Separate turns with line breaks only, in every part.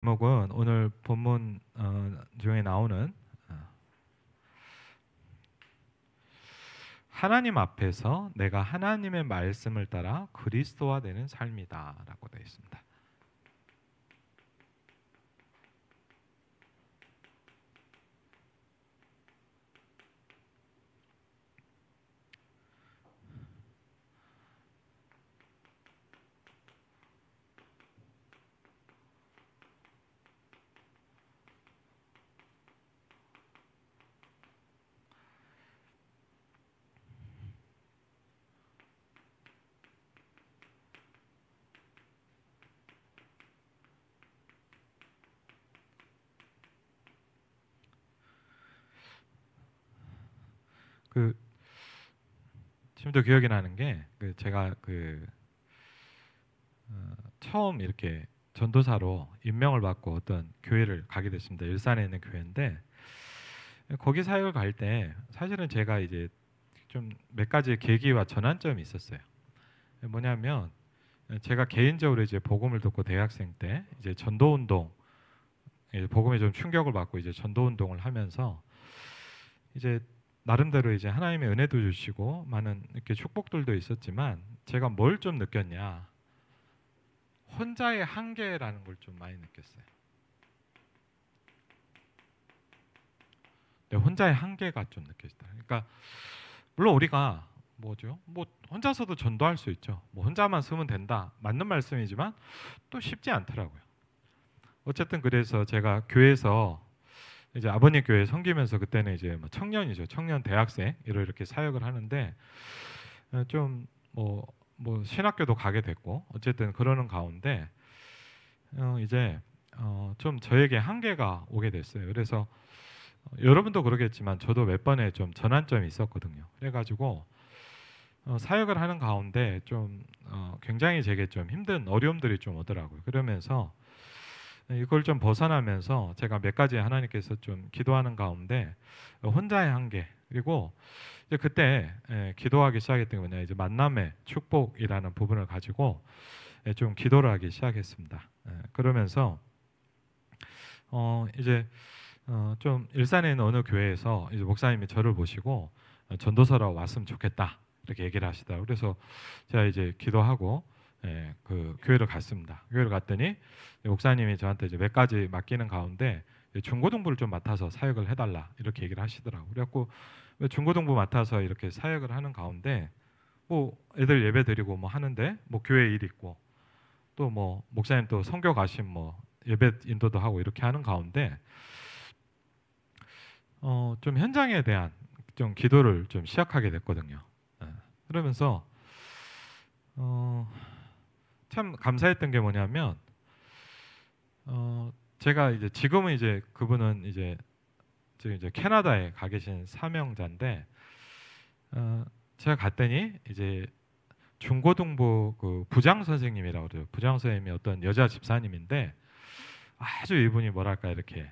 제목은 오늘 본문 중에 나오는 하나님 앞에서 내가 하나님의 말씀을 따라 그리스도화 되는 삶이다라고 되어 있습니다. 그 지금도 기억이 나는 게 제가 처음 이렇게 전도사로 임명을 받고 어떤 교회를 가게 됐습니다. 일산에 있는 교회인데 거기 사역을 갈 때 사실은 제가 이제 좀 몇 가지 계기와 전환점이 있었어요. 뭐냐면 제가 개인적으로 이제 복음을 듣고 대학생 때 이제 전도 운동, 복음에 좀 충격을 받고 이제 전도 운동을 하면서 이제 나름대로 이제 하나님의 은혜도 주시고 많은 이렇게 축복들도 있었지만 제가 뭘 좀 느꼈냐, 혼자의 한계라는 걸 좀 많이 느꼈어요. 혼자의 한계가 좀 느껴지다. 그러니까 물론 우리가 뭐죠? 뭐 혼자서도 전도할 수 있죠. 뭐 혼자만 쓰면 된다. 맞는 말씀이지만 또 쉽지 않더라고요. 어쨌든 그래서 제가 교회에서 이제 아버님 교회 섬기면서 그때는 이제 뭐 청년이죠. 청년 대학생 이렇게 사역을 하는데 좀뭐 신학교도 가게 됐고 어쨌든 그러는 가운데 이제 좀 저에게 한계가 오게 됐어요. 그래서 여러분도 그러겠지만 저도 몇 번의 좀 전환점이 있었거든요. 그래가지고 사역을 하는 가운데 좀 굉장히 제게 좀 힘든 어려움들이 좀 오더라고요. 그러면서 이걸 좀 벗어나면서 제가 몇 가지 하나님께서 좀 기도하는 가운데 혼자의 한계 그리고 이제 그때 기도하기 시작했던 게 뭐냐, 이제 만남의 축복이라는 부분을 가지고 좀 기도를 하기 시작했습니다. 그러면서 이제 좀 일산에 있는 어느 교회에서 이제 목사님이 저를 보시고 전도사로 왔으면 좋겠다 이렇게 얘기를 하시더라고요. 그래서 제가 이제 기도하고 그 교회를 갔습니다. 교회를 갔더니 목사님이 저한테 이제 몇 가지 맡기는 가운데 중고등부를 좀 맡아서 사역을 해달라 이렇게 얘기를 하시더라고요. 그래갖고 중고등부 맡아서 이렇게 사역을 하는 가운데 뭐 애들 예배 드리고 뭐 하는데 뭐 교회 일 있고 또 뭐 목사님 또 선교 가심 뭐 예배 인도도 하고 이렇게 하는 가운데 좀 현장에 대한 좀 기도를 좀 시작하게 됐거든요. 그러면서 어, 참 감사했던 게 뭐냐면 제가 이제 지금은 이제 그분은 이제 지금 이제 캐나다에 가 계신 사명자인데 제가 갔더니 이제 중고등부 그 부장 선생님이라고 그래요. 부장 선생님이 어떤 여자 집사님인데 아주 이분이 뭐랄까 이렇게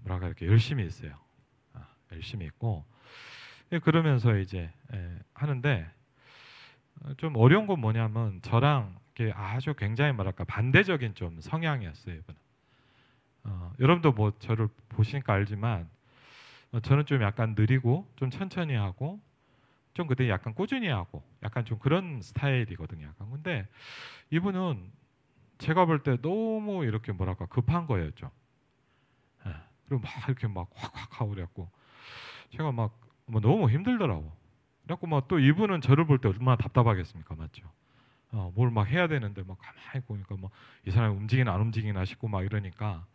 뭐랄까 이렇게 열심히 있어요. 열심히 있고 그러면서 이제 하는데 좀 어려운 건 뭐냐면 저랑 이렇게 아주 굉장히 뭐랄까 반대적인 좀 성향이었어요. 이분은. 여러분도 뭐 저를 보시니까 알지만 저는 좀 약간 느리고 좀 천천히 하고 좀 그때 약간 꾸준히 하고 약간 좀 그런 스타일이거든요. 약간 근데 이분은 제가 볼 때 너무 이렇게 뭐랄까 급한 거예요, 좀. 예. 그리고 막 이렇게 막 확확 하고 그래갖고 제가 막 뭐 너무 힘들더라고. 그래갖고 막 또 이분은 저를 볼 때 얼마나 답답하겠습니까, 맞죠? 뭘 막 해야 되는데 막 가만히 보니까 뭐 이 사람이 움직이나 안 움직이나 싶고 막 이러니까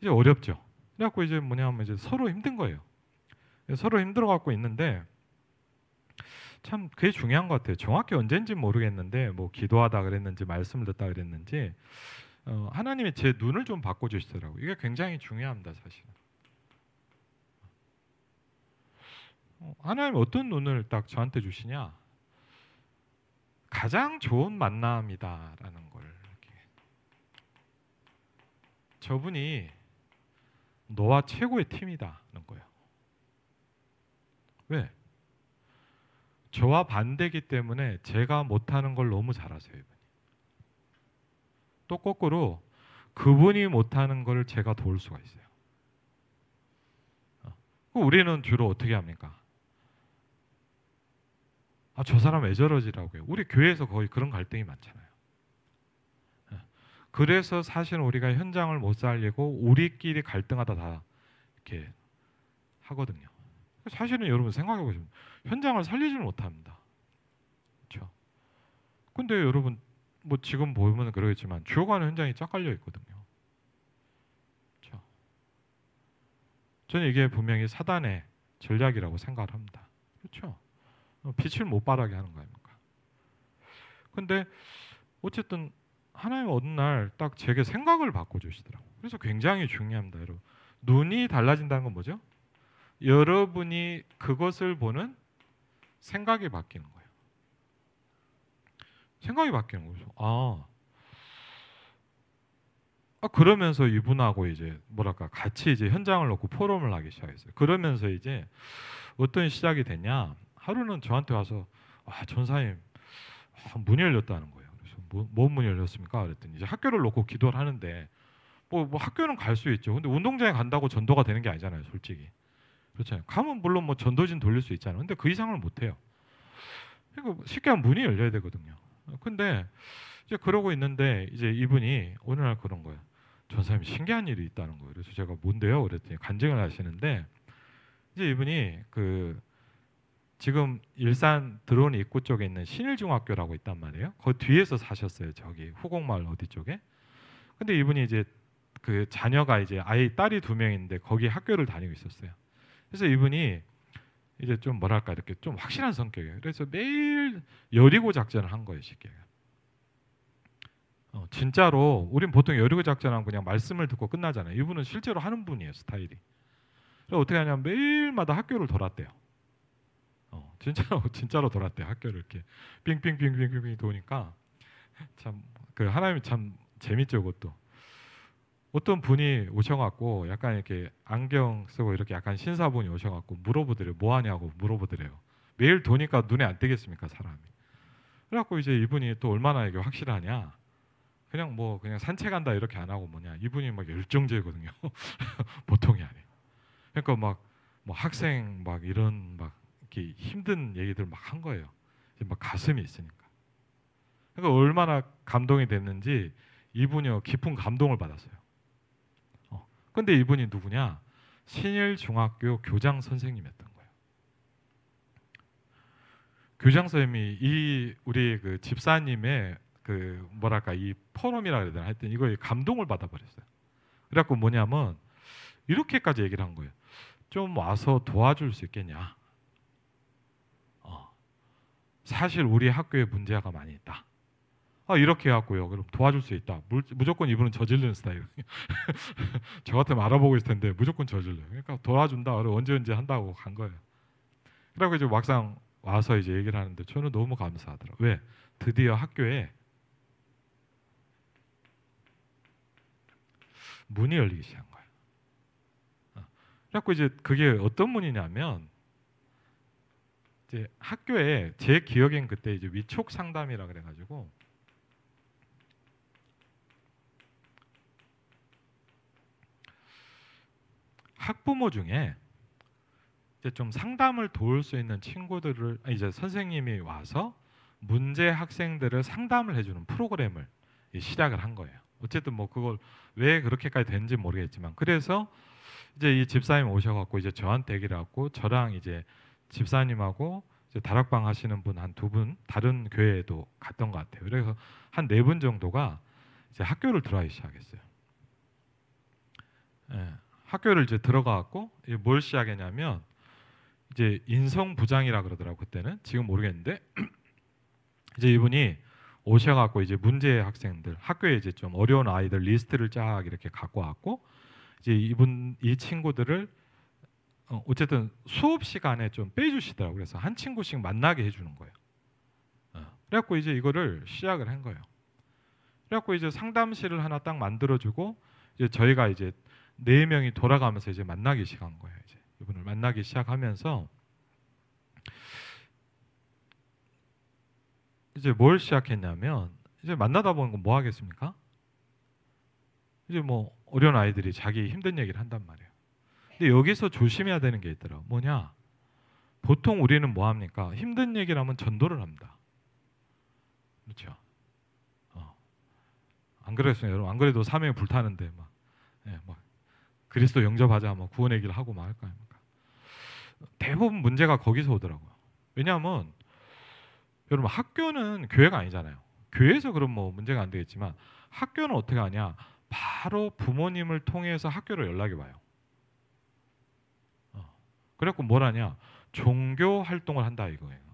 이제 어렵죠. 그래갖고 이제 뭐냐면 이제 서로 힘든 거예요. 서로 힘들어 갖고 있는데 참 그게 중요한 것 같아요. 정확히 언젠지 모르겠는데 뭐 기도하다 그랬는지 말씀을 듣다 그랬는지 하나님이 제 눈을 좀 바꿔주시더라고요. 이게 굉장히 중요합니다, 사실. 하나님 어떤 눈을 딱 저한테 주시냐? 가장 좋은 만남이다라는 걸 이렇게. 저분이 너와 최고의 팀이다는 거예요. 왜? 저와 반대기 때문에 제가 못하는 걸 너무 잘하세요, 이분이. 또 거꾸로 그분이 못하는 걸 제가 도울 수가 있어요. 우리는 주로 어떻게 합니까? 아, 저 사람 왜 저러지라고요. 우리 교회에서 거의 그런 갈등이 많잖아요. 그래서 사실 우리가 현장을 못 살리고 우리끼리 갈등하다 다 이렇게 하거든요. 사실은 여러분 생각해 보시면 현장을 살리지는 못합니다. 그렇죠? 근데 여러분 뭐 지금 보면 그러겠지만 죽어가는 현장이 쫙 깔려 있거든요. 그렇죠? 저는 이게 분명히 사단의 전략이라고 생각을 합니다. 그렇죠? 빛을 못 발하게 하는 거 아닙니까? 근데 어쨌든 하나님 어느 날 딱 제게 생각을 바꿔주시더라고요. 그래서 굉장히 중요합니다, 여러분. 눈이 달라진다는 건 뭐죠? 여러분이 그것을 보는 생각이 바뀌는 거예요. 생각이 바뀌는 거죠. 그러면서 이분하고 이제 뭐랄까 같이 이제 현장을 놓고 포럼을 하기 시작했어요. 그러면서 이제 어떤 시작이 됐냐? 하루는 저한테 와서 전사님 문이 열렸다는 거예요. 그래서 뭔 문이 열렸습니까? 그랬더니 이제 학교를 놓고 기도를 하는데 뭐 학교는 갈 수 있죠. 근데 운동장에 간다고 전도가 되는 게 아니잖아요, 솔직히. 그렇잖아요. 가면 물론 뭐 전도진 돌릴 수 있잖아요. 근데 그 이상을 못 해요. 그러니까 쉽게 하면 문이 열려야 되거든요. 근데 이제 그러고 있는데 이제 이분이 어느 날 그런 거예요. 전사님 신기한 일이 있다는 거예요. 그래서 제가 뭔데요? 그랬더니 간증을 하시는데 이제 이분이 그 지금 일산 들어온 입구 쪽에 있는 신일중학교라고 있단 말이에요. 그 뒤에서 사셨어요. 저기 후곡마을 어디 쪽에. 근데 이분이 이제 그 자녀가 이제 아이 딸이 2명인데 거기 학교를 다니고 있었어요. 그래서 이분이 이제 좀 뭐랄까 이렇게 좀 확실한 성격이에요. 그래서 매일 여리고 작전을 한 거예요, 쉽게. 진짜로 우린 보통 여리고 작전하면 그냥 말씀을 듣고 끝나잖아요. 이분은 실제로 하는 분이에요, 스타일이. 그래서 어떻게 하냐면 매일마다 학교를 돌았대요. 진짜로 돌았대요. 학교를 이렇게 빙빙빙빙빙 도니까 참 그 하나님이 참 재밌죠, 그것도. 어떤 분이 오셔갖고 약간 이렇게 안경 쓰고 이렇게 약간 신사분이 오셔갖고 물어보더래요. 뭐 하냐고 물어보더래요. 매일 도니까 눈에 안 띄겠습니까, 사람이. 그래갖고 이제 이분이 또 얼마나 이게 확실하냐. 그냥 산책한다 이렇게 안 하고 뭐냐. 이분이 막 열정제거든요. 보통이 아니에요. 그러니까 막 뭐 학생 막 이런 막 이렇게 힘든 얘기들 막 한 거예요. 막 가슴이 있으니까. 그러니까 얼마나 감동이 됐는지 이분이 깊은 감동을 받았어요. 근데 이분이 누구냐? 신일중학교 교장 선생님이었던 거예요. 교장 선생님이 이 우리 그 집사님의 그 뭐랄까 이 포럼이라 그래야 되나 하여튼 이거에 감동을 받아버렸어요. 그래갖고 뭐냐면 이렇게까지 얘기를 한 거예요. 좀 와서 도와줄 수 있겠냐? 사실 우리 학교에 문제가 많이 있다. 이렇게 해갖고요. 그럼 도와줄 수 있다. 무조건 이분은 저지르는 스타일. 저 같으면 알아보고 있을 텐데 무조건 저질러요. 그러니까 도와준다. 언제 한다고 간 거예요. 그리고 이제 막상 와서 이제 얘기를 하는데 저는 너무 감사하더라고요. 왜? 드디어 학교에 문이 열리기 시작한 거예요. 그래갖고 이제 그게 어떤 문이냐면 이제 학교에 제 기억엔 그때 이제 위촉 상담이라 그래가지고 학부모 중에 이제 좀 상담을 도울 수 있는 친구들을 이제 선생님이 와서 문제 학생들을 상담을 해주는 프로그램을 시작을 한 거예요. 어쨌든 뭐 그걸 왜 그렇게까지 됐는지 모르겠지만 그래서 이제 이 집사님 오셔갖고 이제 저한테 얘기를 하고 저랑 이제 집사님하고 이제 다락방 하시는 분 한 2분 다른 교회에도 갔던 것 같아요. 그래서 한 4분 정도가 이제 학교를 들어가기 시작했어요. 예, 학교를 이제 들어가갖고 뭘 시작했냐면 이제 인성부장이라 그러더라고 그때는. 지금 모르겠는데 이제 이분이 오셔갖고 이제 문제 학생들 학교에 이제 좀 어려운 아이들 리스트를 쫙 이렇게 갖고 왔고 이제 이 친구들을 어쨌든 수업 시간에 좀 빼주시더라고요. 그래서 한 친구씩 만나게 해주는 거예요. 그래갖고 이제 이거를 시작을 한 거예요. 그래갖고 이제 상담실을 하나 딱 만들어주고 이제 저희가 이제 4명이 돌아가면서 이제 만나기 시작한 거예요. 이제 이분을 만나기 시작하면서 이제 뭘 시작했냐면 이제 만나다 보는 건 뭐 하겠습니까? 이제 뭐 어려운 아이들이 자기 힘든 얘기를 한단 말이에요. 근데 여기서 조심해야 되는 게 있더라고. 뭐냐? 보통 우리는 뭐 합니까? 힘든 얘기를 하면 전도를 합니다. 그렇죠? 안 그랬어요, 여러분. 안 그래도 사명이 불타는데 막, 예, 막 그리스도 영접하자, 뭐 구원 얘기를 하고 막 할 거 아닙니까? 대부분 문제가 거기서 오더라고요. 왜냐하면 여러분 학교는 교회가 아니잖아요. 교회에서 그럼 뭐 문제가 안 되겠지만 학교는 어떻게 하냐? 바로 부모님을 통해서 학교로 연락이 와요. 그래갖고 뭘 하냐? 종교 활동을 한다 이거예요.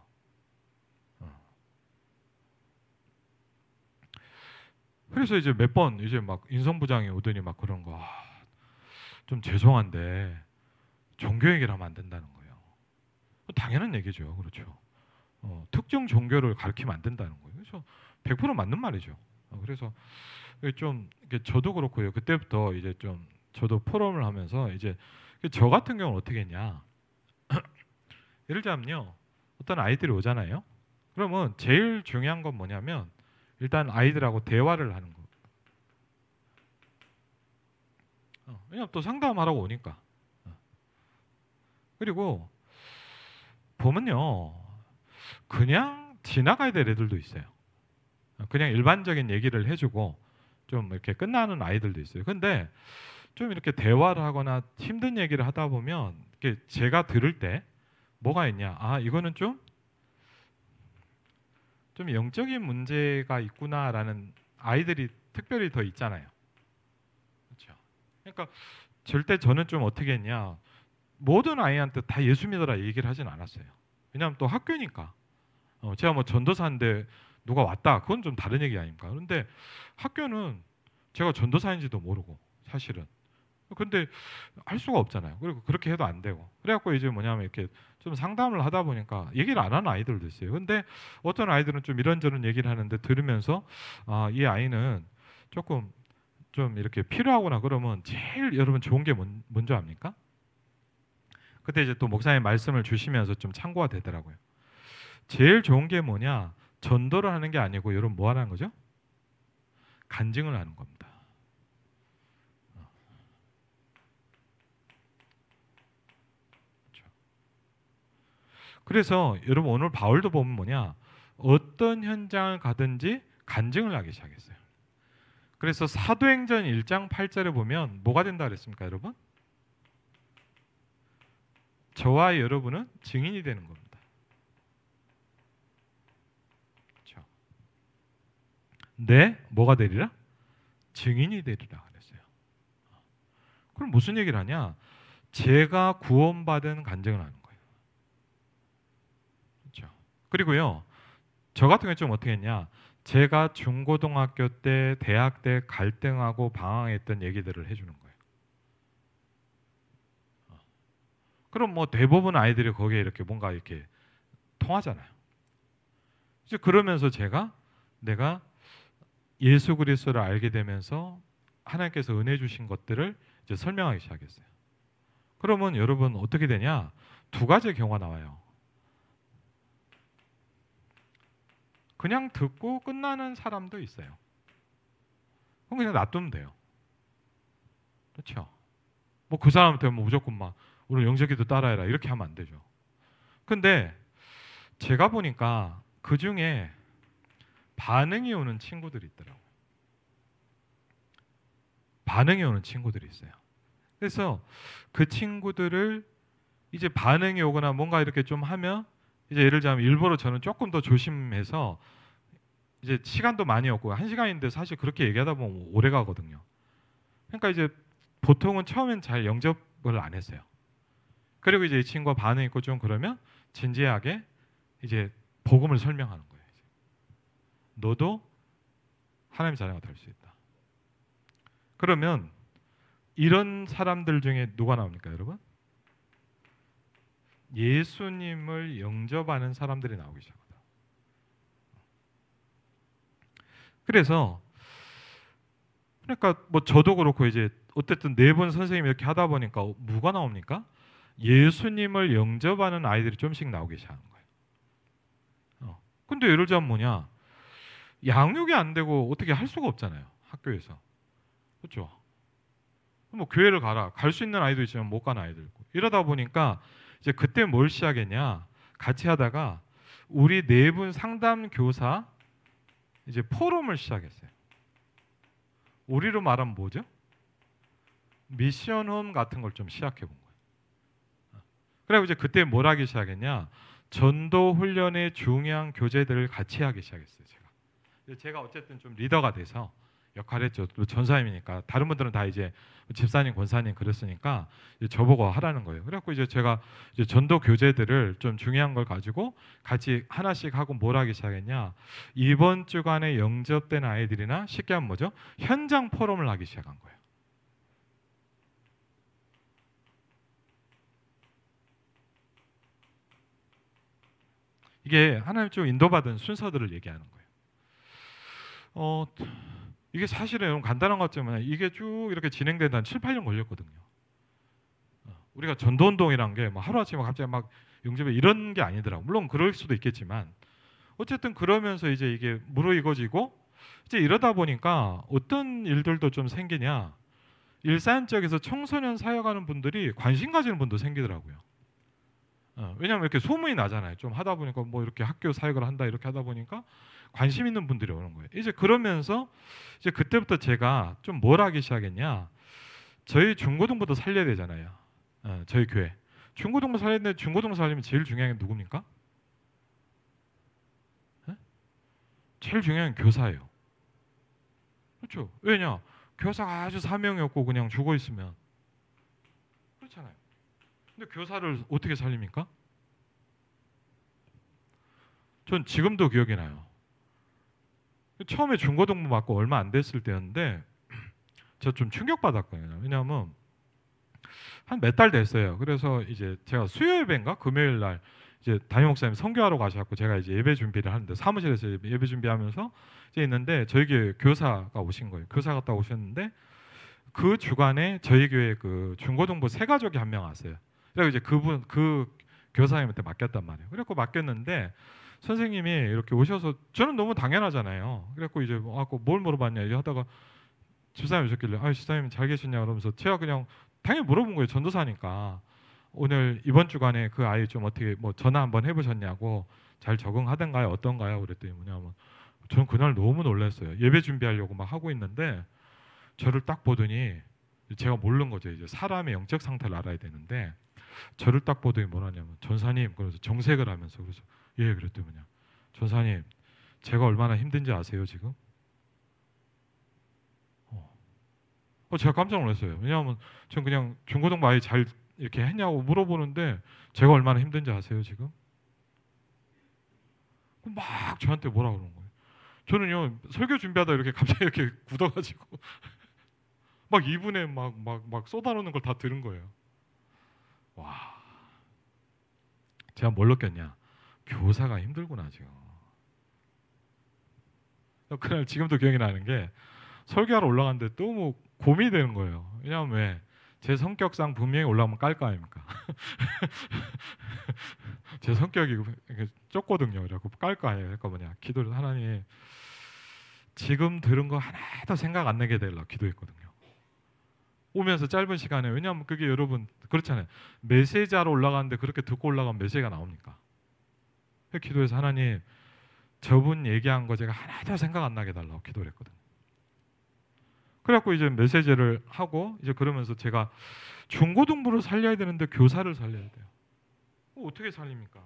그래서 이제 몇 번 이제 막 인성부장이 오더니 막 그런 거, 좀 죄송한데 종교 얘기를 하면 안 된다는 거예요. 당연한 얘기죠, 그렇죠. 특정 종교를 가르치면 안 된다는 거예요. 그래서 100% 맞는 말이죠. 그래서 좀 저도 그렇고요. 그때부터 이제 좀 저도 포럼을 하면서 이제 저 같은 경우는 어떻게 했냐? 예를 들자면요, 어떤 아이들이 오잖아요. 그러면 제일 중요한 건 뭐냐면 일단 아이들하고 대화를 하는 거. 왜냐면 또 상담하라고 오니까. 그리고 보면요, 그냥 지나가야 될 애들도 있어요. 그냥 일반적인 얘기를 해주고 좀 이렇게 끝나는 아이들도 있어요. 근데 좀 이렇게 대화를 하거나 힘든 얘기를 하다 보면 이렇게 제가 들을 때 뭐가 있냐? 아, 이거는 좀 영적인 문제가 있구나라는 아이들이 특별히 더 있잖아요. 그렇죠? 그러니까 절대 저는 좀 어떻게 했냐? 모든 아이한테 다 예수 믿어라 얘기를 하진 않았어요. 왜냐하면 또 학교니까. 제가 뭐 전도사인데 누가 왔다, 그건 좀 다른 얘기 아닙니까? 그런데 학교는 제가 전도사인지도 모르고 사실은. 근데 할 수가 없잖아요. 그리고 그렇게 해도 안 되고. 그래갖고 이제 뭐냐면 이렇게 좀 상담을 하다 보니까 얘기를 안 하는 아이들도 있어요. 근데 어떤 아이들은 좀 이런저런 얘기를 하는데 들으면서 아, 이 아이는 조금 좀 이렇게 필요하구나. 그러면 제일 여러분 좋은 게 뭔지 압니까? 그때 이제 또 목사님 말씀을 주시면서 좀 참고가 되더라고요. 제일 좋은 게 뭐냐? 전도를 하는 게 아니고 여러분 뭐 하는 거죠? 간증을 하는 겁니다. 그래서 여러분 오늘 바울도 보면 뭐냐? 어떤 현장을 가든지 간증을 하기 시작했어요. 그래서 사도행전 1장 8절에 보면 뭐가 된다 그랬습니까, 여러분? 저와 여러분은 증인이 되는 겁니다. 그렇죠? 네, 뭐가 되리라? 증인이 되리라 그랬어요. 그럼 무슨 얘기를 하냐? 제가 구원받은 간증을 하는 거예요. 그렇죠? 그리고요, 저 같은 경우 좀 어떻게 했냐? 제가 중고등학교 때, 대학 때 갈등하고 방황했던 얘기들을 해주는 거예요. 그럼 뭐 대부분 아이들이 거기에 이렇게 뭔가 이렇게 통하잖아요. 이제 그러면서 내가 예수 그리스도를 알게 되면서 하나님께서 은혜 주신 것들을 이제 설명하기 시작했어요. 그러면 여러분 어떻게 되냐? 두 가지의 경우가 나와요. 그냥 듣고 끝나는 사람도 있어요. 그럼 그냥 놔두면 돼요. 그렇죠? 뭐 그 사람한테 뭐 무조건 막 오늘 영적기도 따라해라 이렇게 하면 안 되죠. 근데 제가 보니까 그 중에 반응이 오는 친구들이 있더라고요. 반응이 오는 친구들이 있어요. 그래서 그 친구들을 이제 반응이 오거나 뭔가 이렇게 좀 하면 이제 예를 들자면 일부러 저는 조금 더 조심해서 이제 시간도 많이 없고 1시간인데 사실 그렇게 얘기하다 보면 오래 가거든요. 그러니까 이제 보통은 처음엔 잘 영접을 안 했어요. 그리고 이제 이 친구가 반응이 있고 좀 그러면 진지하게 이제 복음을 설명하는 거예요. 너도 하나님의 자녀가 될 수 있다. 그러면 이런 사람들 중에 누가 나옵니까, 여러분? 예수님을 영접하는 사람들이 나오기 시작합니다. 그래서 그러니까 뭐 저도 그렇고 이제 어쨌든 네 분 선생님이 이렇게 하다 보니까 뭐가 나옵니까? 예수님을 영접하는 아이들이 좀씩 나오기 시작하는 거예요. 근데 예를 들자면 뭐냐? 양육이 안 되고 어떻게 할 수가 없잖아요. 학교에서. 그렇죠? 뭐 교회를 가라. 갈 수 있는 아이도 있지만 못 가는 아이도 있고. 이러다 보니까 이제 그때 뭘 시작했냐? 같이 하다가 우리 네 분 상담 교사 이제 포럼을 시작했어요. 우리로 말하면 뭐죠? 미션홈 같은 걸 좀 시작해 본 거예요. 그리고 이제 그때 뭘 하기 시작했냐? 전도 훈련의 중요한 교재들을 같이 하기 시작했어요. 제가 어쨌든 좀 리더가 돼서 역할을 했죠. 또 전사님이니까 다른 분들은 다 이제 집사님, 권사님 그랬으니까 이제 저보고 하라는 거예요. 그래갖고 이제 제가 이제 전도 교재들을 좀 중요한 걸 가지고 같이 하나씩 하고 뭘 하기 시작했냐? 이번 주간에 영접된 아이들이나 쉽게 하면 뭐죠? 현장 포럼을 하기 시작한 거예요. 이게 하나님 쪽 인도받은 순서들을 얘기하는 거예요. 이게 사실은 간단한 것 같지만 이게 쭉 이렇게 진행되다 한 7, 8년 걸렸거든요. 우리가 전도운동이란 게 뭐 하루아침에 갑자기 막 영접에 이런 게 아니더라고. 물론 그럴 수도 있겠지만 어쨌든 그러면서 이제 이게 무르익어지고 이제 이러다 보니까 어떤 일들도 좀 생기냐. 일산적에서 청소년 사역하는 분들이 관심 가지는 분도 생기더라고요. 왜냐하면 이렇게 소문이 나잖아요. 좀 하다 보니까 뭐 이렇게 학교 사역을 한다 이렇게 하다 보니까 관심 있는 분들이 오는 거예요. 이제 그러면서 이제 그때부터 제가 좀 뭘 하기 시작했냐. 저희 중고등부도 살려야 되잖아요. 저희 교회 중고등부 살려야 되는데 중고등부 살리면 제일 중요한 게 누굽니까? 제일 중요한 게 교사예요. 그렇죠? 왜냐? 교사가 아주 사명이 없고 그냥 죽어 있으면 그렇잖아요. 근데 교사를 어떻게 살립니까? 전 지금도 기억이 나요. 처음에 중고등부 맞고 얼마 안 됐을 때였는데 저 좀 충격받았거든요. 왜냐하면 한 몇 달 됐어요. 그래서 이제 제가 수요 예배인가 금요일 날 이제 담임 목사님 선교하러 가셔갖고 제가 이제 예배 준비를 하는데 사무실에서 예배 준비하면서 이제 있는데 저희 교회 교사가 오신 거예요. 교사가 딱 오셨는데 그 주간에 저희 교회 그 중고등부 세 가족이 한 명 왔어요. 그래서 이제 그 교사님한테 맡겼단 말이에요. 그래갖고 맡겼는데 선생님이 이렇게 오셔서 저는 너무 당연하잖아요. 그래갖고 이제 와갖고 뭘 물어봤냐 이제 하다가 집사님이 오셨길래 아 집사님 잘 계시냐 그러면서 제가 그냥 당연히 물어본 거예요. 전도사니까 오늘 이번 주간에 그 아이 좀 어떻게 뭐 전화 한번 해보셨냐고 잘 적응하던가요 어떤가요 그랬더니 뭐냐면 저는 그날 너무 놀랐어요. 예배 준비하려고 막 하고 있는데 저를 딱 보더니 제가 모르는 거죠. 이제 사람의 영적 상태를 알아야 되는데 저를 딱 보더니 뭐라냐면 전사님 그래서 정색을 하면서 그래서 예 그랬더니 뭐냐 전사님 제가 얼마나 힘든지 아세요 지금? 제가 깜짝 놀랐어요. 왜냐하면 전 그냥 중고등부 아이 잘 이렇게 했냐고 물어보는데 제가 얼마나 힘든지 아세요 지금? 막 저한테 뭐라 그러는 거예요. 저는요 설교 준비하다 이렇게 갑자기 이렇게 굳어가지고 막 이분에 막 쏟아놓는 걸 다 들은 거예요. 와, 제가 뭘 느꼈냐? 교사가 힘들구나 지금. 그날 지금도 기억이 나는 게 설교하러 올라갔는데 너무 고민이 되는 거예요. 왜냐하면 왜? 제 성격상 분명히 올라오면 깔 거 아닙니까? 제 성격이 좁거든요. 그래갖고 깔 거 아니에요. 그러니까 뭐냐 기도를 하나님 지금 들은 거 하나도 생각 안 나게 되려고 기도했거든요. 오면서 짧은 시간에 왜냐하면 그게 여러분 그렇잖아요. 메시지하러 올라가는데 그렇게 듣고 올라가면 메시지가 나옵니까? 기도해서 하나님 저분 얘기한 거 제가 하나도 생각 안 나게 달라고 기도를 했거든요. 그래갖고 이제 메시지를 하고 이제 그러면서 제가 중고등부를 살려야 되는데 교사를 살려야 돼요. 어떻게 살립니까?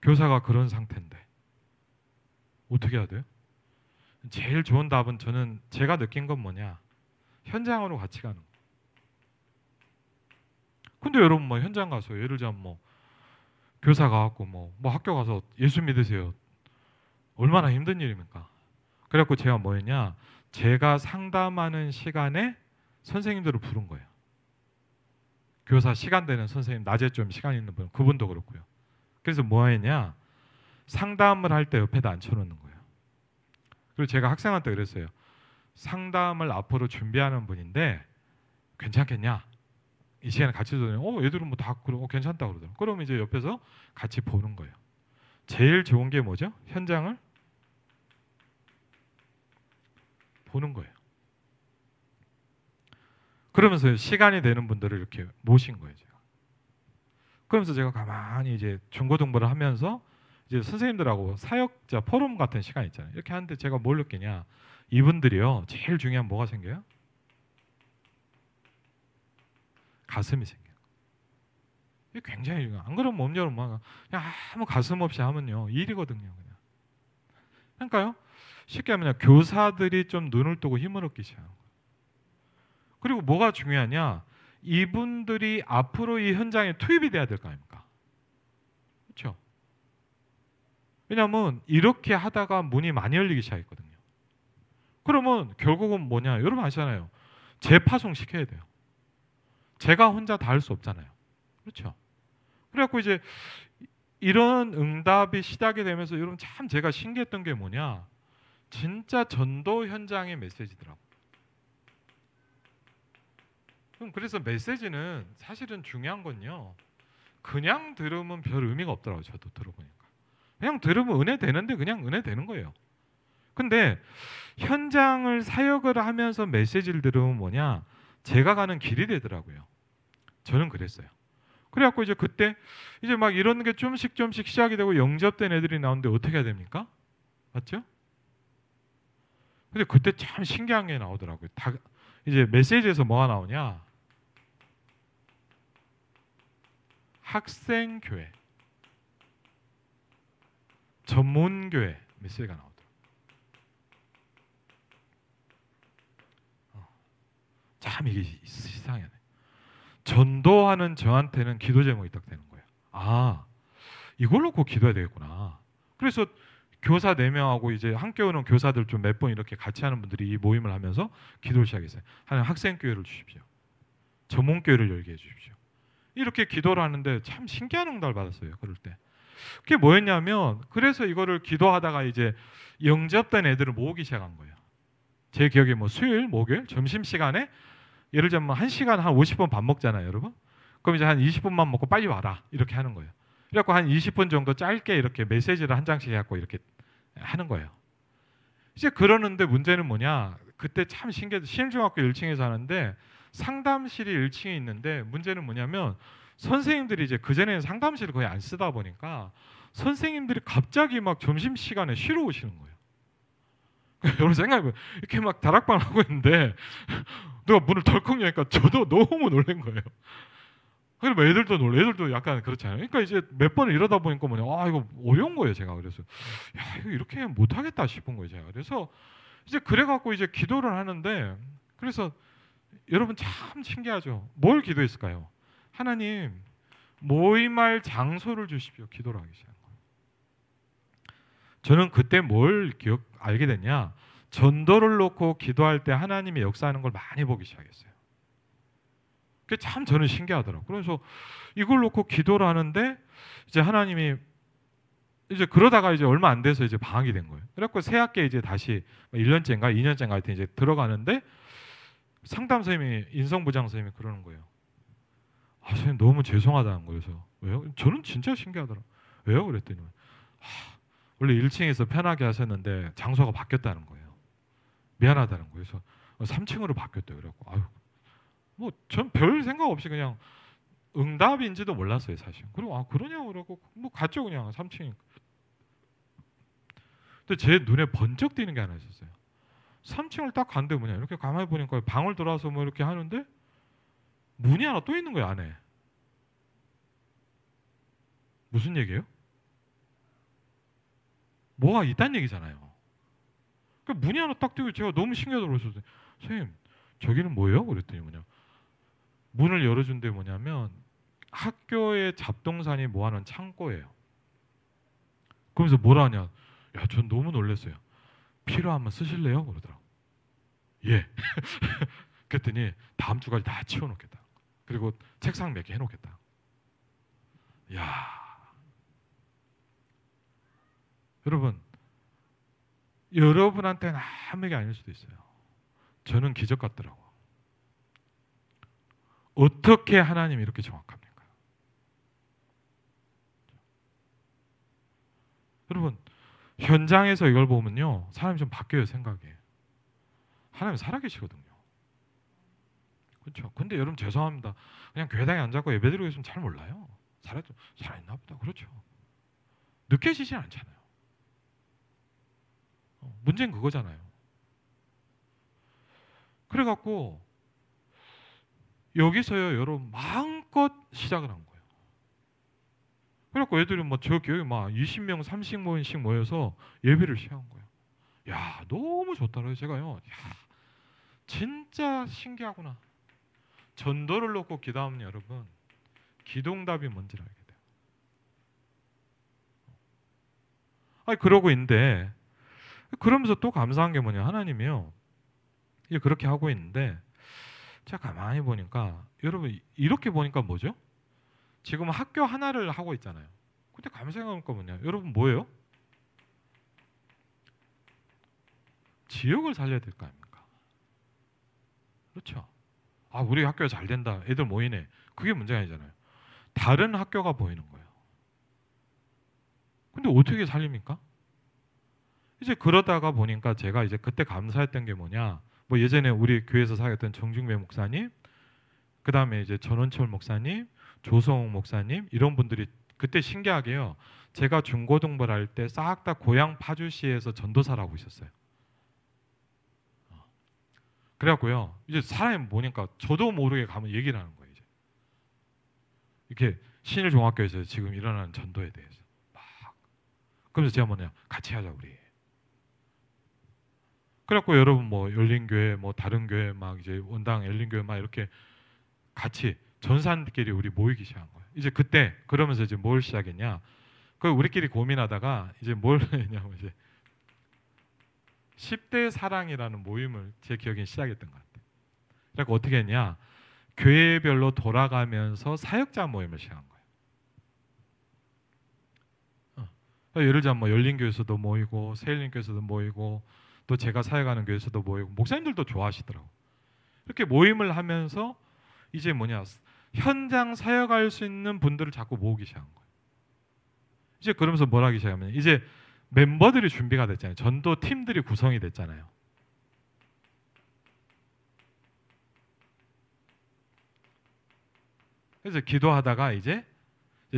교사가 그런 상태인데 어떻게 해야 돼요? 제일 좋은 답은 저는 제가 느낀 건 뭐냐? 현장으로 같이 가는 거. 근데 여러분 뭐 현장 가서 예를 들자면 뭐 교사 가갖고 뭐 학교 가서 예수 믿으세요. 얼마나 힘든 일입니까? 그래갖고 제가 뭐였냐? 제가 상담하는 시간에 선생님들을 부른 거예요. 교사 시간 되는 선생님 낮에 좀 시간 있는 분 그분도 그렇고요. 그래서 뭐 했냐? 상담을 할 때 옆에다 앉혀놓는 거예요. 그리고 제가 학생한테 그랬어요. 상담을 앞으로 준비하는 분인데 괜찮겠냐? 이 시간에 같이 들으면 얘들은 뭐 다 그러고 괜찮다 그러더라고요. 그러면 이제 옆에서 같이 보는 거예요. 제일 좋은 게 뭐죠? 현장을 보는 거예요. 그러면서 시간이 되는 분들을 이렇게 모신 거예요, 제가. 그러면서 제가 가만히 이제 중고등부를 하면서 이제 선생님들하고 사역자 포럼 같은 시간 있잖아요. 이렇게 하는데 제가 뭘 느끼냐? 이분들이요, 제일 중요한 뭐가 생겨요? 가슴이 생겨요. 이게 굉장히 중요해요. 안 그러면 몸 여러분 그냥 아무 가슴 없이 하면요 일이거든요. 그냥. 그러니까요. 쉽게 하면 교사들이 좀 눈을 뜨고 힘을 얻기 시작하는 거예요. 그리고 뭐가 중요하냐? 이분들이 앞으로 이 현장에 투입이 돼야 될 거 아닙니까? 그렇죠? 왜냐하면 이렇게 하다가 문이 많이 열리기 시작했거든요. 그러면 결국은 뭐냐? 여러분 아시잖아요. 재파송 시켜야 돼요. 제가 혼자 다 할 수 없잖아요. 그렇죠? 그래갖고 이제 이런 응답이 시작이 되면서 여러분 참 제가 신기했던 게 뭐냐? 진짜 전도 현장의 메시지더라고요. 그래서 메시지는 사실은 중요한 건요. 그냥 들으면 별 의미가 없더라고요. 저도 들어보니까. 그냥 들으면 은혜 되는데 그냥 은혜 되는 거예요. 근데 현장을 사역을 하면서 메시지를 들으면 뭐냐? 제가 가는 길이 되더라고요. 저는 그랬어요. 그래갖고 이제 그때 이제 막 이런 게 좀씩 시작이 되고 영접된 애들이 나오는데 어떻게 해야 됩니까? 맞죠? 근데 그때 참 신기한 게 나오더라고요. 다 이제 메시지에서 뭐가 나오냐? 학생교회, 전문교회 메시지가 나오더라고요. 참 이게 이상하네. 전도하는 저한테는 기도 제목이 딱 되는 거예요. 아, 이걸로 꼭 기도해야 되겠구나. 그래서 교사 4명하고 이제 함께 오는 교사들 좀 몇 번 이렇게 같이 하는 분들이 이 모임을 하면서 기도를 시작했어요. 하나님 학생교회를 주십시오. 전문교회를 열게 해주십시오. 이렇게 기도를 하는데 참 신기한 응답을 받았어요. 그럴 때. 그게 뭐였냐면 그래서 이거를 기도하다가 이제 영접된 애들을 모으기 시작한 거예요. 제 기억에 뭐 수요일, 목요일, 점심시간에 예를 들면 1시간 한 50분 밥 먹잖아요, 여러분. 그럼 이제 한 20분만 먹고 빨리 와라. 이렇게 하는 거예요. 그래갖고 한 20분 정도 짧게 이렇게 메시지를 한 장씩 해갖고 이렇게 하는 거예요. 이제 그러는데 문제는 뭐냐? 그때 참 신기해서 신중학교 1층에 사는데 상담실이 1층에 있는데 문제는 뭐냐면 선생님들이 이제 그전에는 상담실을 거의 안 쓰다 보니까 선생님들이 갑자기 막 점심시간에 쉬러 오시는 거예요. 여러분 생각해보면 이렇게 막 다락방 하고 있는데 누가 문을 덜컥 여니까 저도 너무 놀란 거예요. 그리고 애들도 약간 그렇잖아요. 그러니까 이제 몇 번을 이러다 보니까 뭐냐, 이거 어려운 거예요, 제가. 그래서 야, 이거 이렇게 못 하겠다 싶은 거예요, 제가. 그래서 이제 그래갖고 이제 기도를 하는데, 그래서 여러분 참 신기하죠. 뭘 기도했을까요? 하나님 모임할 장소를 주십시오. 기도를 하기 시작한 거예요. 저는 그때 뭘 알게 됐냐? 전도를 놓고 기도할 때 하나님이 역사하는 걸 많이 보기 시작했어요. 그게 참 저는 신기하더라고요. 그래서 이걸 놓고 기도를 하는데 이제 하나님이 이제 그러다가 이제 얼마 안 돼서 이제 방학이 된 거예요. 그래갖고 새 학기에 이제 다시 1년째인가 2년째인가 하여튼 이제 들어가는데 상담 선생님이 인성부장 선생님이 그러는 거예요. 선생님 너무 죄송하다는 거예요. 그래서 왜요? 저는 진짜 신기하더라고요. 왜요? 그랬더니 원래 1층에서 편하게 하셨는데 장소가 바뀌었다는 거예요. 미안하다는 거예요. 그래서 3층으로 바뀌었대요. 그래갖고 뭐 전 별 생각 없이 그냥 응답인지도 몰랐어요, 사실. 그리고 그러냐고 그러고 뭐 갔죠, 그냥 3층이니까. 근데 제 눈에 번쩍 띄는 게 하나 있었어요. 3층을 딱 갔는데 뭐냐, 이렇게 가만히 보니까 방을 들어와서 뭐 이렇게 하는데 문이 하나 또 있는 거예요, 안에. 무슨 얘기예요? 뭐가 있다는 얘기잖아요. 그러니까 문이 하나 딱 뜨고 제가 너무 신기하다고 그랬어요. 선생님, 저기는 뭐예요? 그랬더니 뭐냐, 문을 열어준 데 뭐냐면 학교의 잡동사니 모아놓은 창고예요. 그러면서 뭐라 하냐, 야, 전 너무 놀랐어요. 필요하면 쓰실래요? 그러더라고. 예. 그랬더니 다음 주까지 다 치워놓겠다. 그리고 책상 몇 개 해놓겠다. 야, 여러분, 여러분한테는 아무 얘기 아닐 수도 있어요. 저는 기적 같더라고. 어떻게 하나님이 이렇게 정확합니까? 여러분, 현장에서 이걸 보면요, 사람이 좀 바뀌어요, 생각이. 하나님 살아계시거든요. 그렇죠. 근데 여러분 죄송합니다. 그냥 교회당에 앉아서 예배드리고 있으면 잘 몰라요. 잘했나 보다. 그렇죠. 느껴지진 않잖아요. 문제는 그거잖아요. 그래갖고 여기서요, 여러분 마음껏 시작을 한 거예요. 그래갖고 애들이 뭐 저 교회 막 20명, 30명씩 모여서 예배를 시작한 거예요. 야, 너무 좋더라고요. 제가요, 야, 진짜 신기하구나. 전도를 놓고 기도하면 여러분 기도응답이 뭔지를 알게 돼요. 아니 그러고 있는데 그러면서 또 감사한 게 뭐냐, 하나님이요 이제 그렇게 하고 있는데 제가 가만히 보니까 여러분 이렇게 보니까 뭐죠? 지금 학교 하나를 하고 있잖아요. 근데 가만히 생각해보니까 뭐냐, 여러분 뭐예요? 지역을 살려야 될 거 아닙니까? 그렇죠. 아, 우리 학교가 잘 된다, 애들 모이네, 그게 문제가 아니잖아요. 다른 학교가 보이는 거예요. 근데 어떻게 살립니까? 이제 그러다가 보니까 제가 이제 그때 감사했던 게 뭐냐, 뭐 예전에 우리 교회에서 사역했던 정중배 목사님, 그 다음에 이제 전원철 목사님, 조성욱 목사님, 이런 분들이 그때 신기하게요, 제가 중고등부를 할 때 싹 다 고향 파주시에서 전도사를 하고 있었어요. 그래갖고요, 이제 사람이 보니까 저도 모르게 가면 얘기를 하는 거예요. 이제 이렇게 신일종합교회에서 지금 일어나는 전도에 대해서 막. 그래서 제가 뭐냐, 같이 하자 우리. 그래갖고 여러분 뭐 열린교회, 뭐 다른 교회, 막 이제 원당 열린교회 막 이렇게 같이 전사님들끼리 우리 모이기 시작한 거예요. 이제 그때 그러면서 이제 뭘 시작했냐, 그 우리끼리 고민하다가 이제 뭘 했냐면 이제 10대 사랑이라는 모임을 제 기억에 시작했던 것 같아요. 그래서 어떻게 했냐, 교회별로 돌아가면서 사역자 모임을 시작한 거예요. 예를 들자면 뭐 열린교회에서도 모이고 새열린교회에서도 모이고 또 제가 사역하는 교회에서도 모이고 목사님들도 좋아하시더라고. 이렇게 모임을 하면서 이제 뭐냐, 현장 사역할 수 있는 분들을 자꾸 모으기 시작한 거예요. 이제 그러면서 뭘 하기 시작하면 이제 멤버들이 준비가 됐잖아요. 전도 팀들이 구성이 됐잖아요. 그래서 기도하다가 이제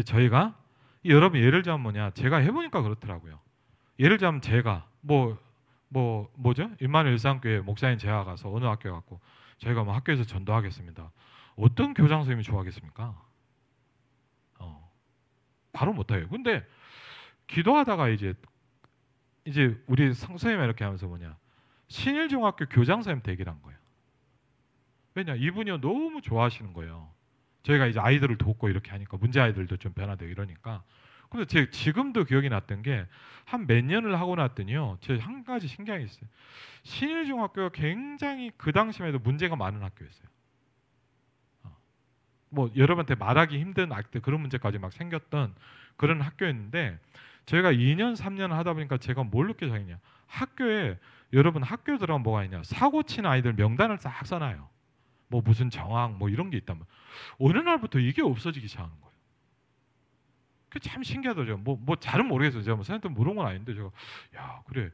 저희가 여러분 예를 들자면 뭐냐, 제가 해보니까 그렇더라고요. 예를 들자면 제가 뭐죠? 임마누엘 일상교회 목사님 제가 가서 어느 학교에 갔고 저희가 뭐 학교에서 전도하겠습니다. 어떤 교장 선생님이 좋아하겠습니까? 바로 못해요. 근데 기도하다가 이제 우리 선생님이 이렇게 하면서 뭐냐, 신일중학교 교장 선생님 되기를 한 거예요. 왜냐, 이분이 너무 좋아하시는 거예요. 저희가 이제 아이들을 돕고 이렇게 하니까 문제 아이들도 좀 변화되고 이러니까. 근데 제가 지금도 기억이 났던 게 한 몇 년을 하고 났더니요, 제가 한 가지 신기한 게 있어요. 신일중학교가 굉장히 그 당시만 해도 문제가 많은 학교였어요. 뭐 여러분한테 말하기 힘든 그런 문제까지 막 생겼던 그런 학교였는데, 저희가 2년 3년 하다 보니까 제가 뭘 느껴 자겠냐, 학교에 여러분 학교 들어가면 뭐가 있냐, 사고 친 아이들 명단을 싹 써놔요. 뭐 무슨 정황 뭐 이런 게 있다면 어느 날부터 이게 없어지기 시작하는 거예요. 그게 참 신기하더라고요. 뭐 잘은 모르겠어요. 제가 뭐 선생님한테 물은 건 아닌데 제가, 야 그래,